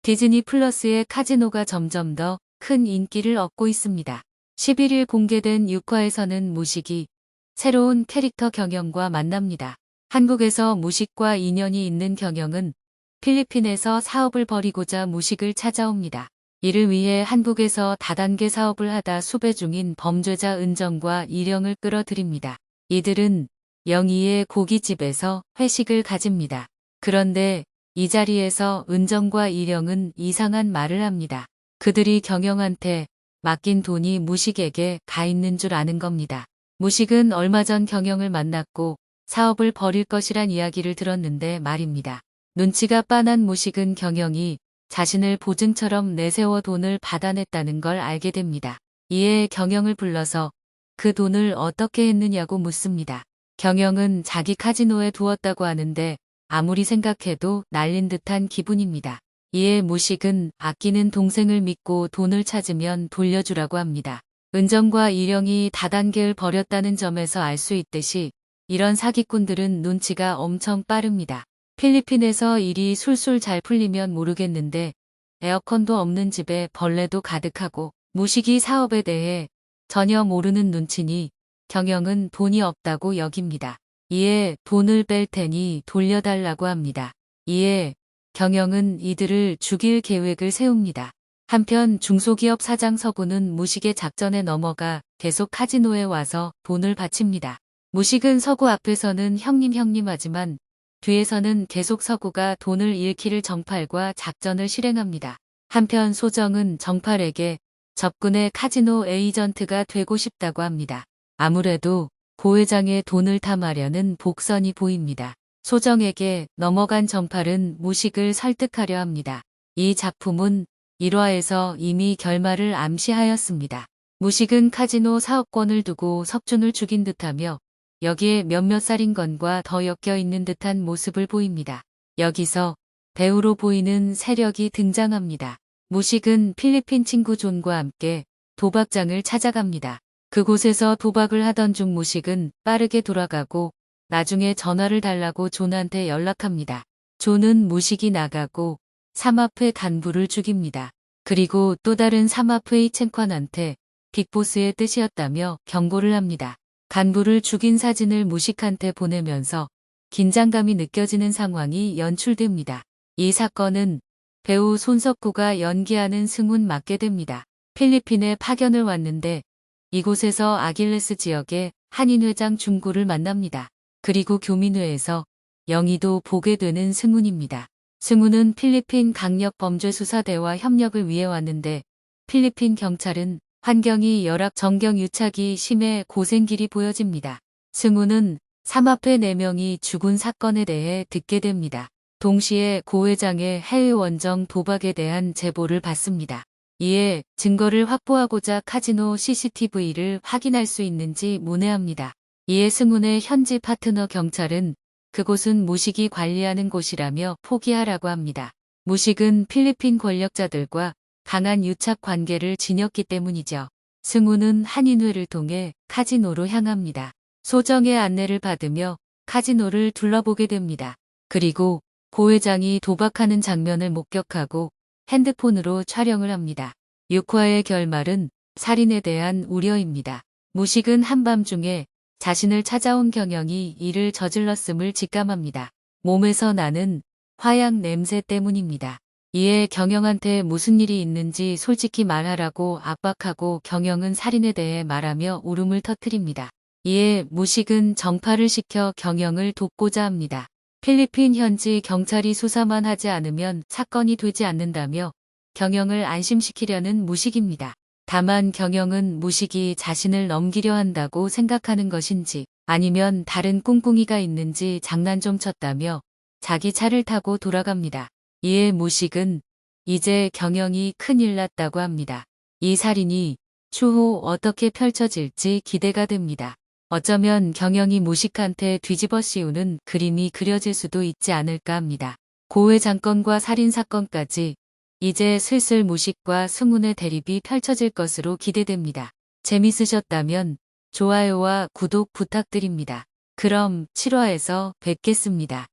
디즈니 플러스의 카지노가 점점 더 큰 인기를 얻고 있습니다. 11일 공개된 6화에서는 무식이 새로운 캐릭터 경영과 만납니다. 한국에서 무식과 인연이 있는 경영은 필리핀에서 사업을 벌이고자 무식을 찾아옵니다. 이를 위해 한국에서 다단계 사업을 하다 수배 중인 범죄자 은정과 일영을 끌어들입니다. 이들은 영희의 고깃집에서 회식을 가집니다. 그런데 이 자리에서 은정과 일영은 이상한 말을 합니다. 그들이 경영한테 맡긴 돈이 무식에게 가 있는 줄 아는 겁니다. 무식은 얼마 전 경영을 만났고 사업을 벌일 것이란 이야기를 들었는데 말입니다. 눈치가 빤한 무식은 경영이 자신을 보증처럼 내세워 돈을 받아냈다는 걸 알게 됩니다. 이에 경영을 불러서 그 돈을 어떻게 했느냐고 묻습니다. 경영은 자기 카지노에 두었다고 하는데 아무리 생각해도 날린 듯한 기분입니다. 이에 무식은 아끼는 동생을 믿고 돈을 찾으면 돌려주라고 합니다. 은정과 일영이 다단계를 벌였다는 점에서 알 수 있듯이 이런 사기꾼들은 눈치가 엄청 빠릅니다. 필리핀에서 일이 술술 잘 풀리면 모르겠는데 에어컨도 없는 집에 벌레도 가득하고 무식이 사업에 대해 전혀 모르는 눈치니 경영은 돈이 없다고 여깁니다. 이에 돈을 뺄 테니 돌려달라고 합니다. 이에 경영은 이들을 죽일 계획을 세웁니다. 한편 중소기업 사장 서구는 무식의 작전에 넘어가 계속 카지노에 와서 돈을 바칩니다. 무식은 서구 앞에서는 형님 하지만 뒤에서는 계속 서구가 돈을 잃기를 정팔과 작전을 실행합니다. 한편 소정은 정팔에게 접근해 카지노 에이전트가 되고 싶다고 합니다. 아무래도 고 회장의 돈을 탐하려는 복선이 보입니다. 소정에게 넘어간 정팔은 무식을 설득하려 합니다. 이 작품은 1화에서 이미 결말을 암시하였습니다. 무식은 카지노 사업권을 두고 석준을 죽인 듯하며 여기에 몇몇 살인건과 더 엮여 있는 듯한 모습을 보입니다. 여기서 배우로 보이는 세력이 등장합니다. 무식은 필리핀 친구 존과 함께 도박장을 찾아갑니다. 그곳에서 도박을 하던 중 무식은 빠르게 돌아가고 나중에 전화를 달라고 존한테 연락합니다. 존은 무식이 나가고 삼합회 간부를 죽입니다. 그리고 또 다른 삼합회 이첸관한테 빅보스의 뜻이었다며 경고를 합니다. 간부를 죽인 사진을 무식한테 보내면서 긴장감이 느껴지는 상황이 연출됩니다. 이 사건은 배우 손석구가 연기하는 승훈 맡게 됩니다. 필리핀에 파견을 왔는데 이곳에서 아길레스 지역의 한인회장 중구를 만납니다. 그리고 교민회에서 영희도 보게 되는 승훈입니다. 승훈은 필리핀 강력범죄수사대와 협력을 위해 왔는데 필리핀 경찰은 환경이 열악 정경유착이 심해 고생길이 보여집니다. 승훈은 삼합회 4명이 죽은 사건에 대해 듣게 됩니다. 동시에 고 회장의 해외 원정 도박에 대한 제보를 받습니다. 이에 증거를 확보하고자 카지노 CCTV를 확인할 수 있는지 문의합니다. 이에 승훈의 현지 파트너 경찰은 그곳은 무식이 관리하는 곳이라며 포기하라고 합니다. 무식은 필리핀 권력자들과 강한 유착 관계를 지녔기 때문이죠. 승훈은 한인회를 통해 카지노로 향합니다. 소정의 안내를 받으며 카지노를 둘러보게 됩니다. 그리고 고 회장이 도박하는 장면을 목격하고 핸드폰으로 촬영을 합니다. 6화의 결말은 살인에 대한 우려입니다. 무식은 한밤중에 자신을 찾아온 경영이 이를 저질렀음을 직감합니다. 몸에서 나는 화약 냄새 때문입니다. 이에 경영한테 무슨 일이 있는지 솔직히 말하라고 압박하고 경영은 살인에 대해 말하며 울음을 터뜨립니다. 이에 무식은 정팔을 시켜 경영을 돕고자 합니다. 필리핀 현지 경찰이 수사만 하지 않으면 사건이 되지 않는다며 경영을 안심시키려는 무식입니다. 다만 경영은 무식이 자신을 넘기려 한다고 생각하는 것인지 아니면 다른 꿍꿍이가 있는지 장난 좀 쳤다며 자기 차를 타고 돌아갑니다. 이에 무식은 이제 경영이 큰일 났다고 합니다. 이 살인이 추후 어떻게 펼쳐질지 기대가 됩니다. 어쩌면 경영이 무식한테 뒤집어 씌우는 그림이 그려질 수도 있지 않을까 합니다. 고회 장건과 살인사건까지 이제 슬슬 무식과 승훈의 대립이 펼쳐질 것으로 기대됩니다. 재밌으셨다면 좋아요와 구독 부탁드립니다. 그럼 7화에서 뵙겠습니다.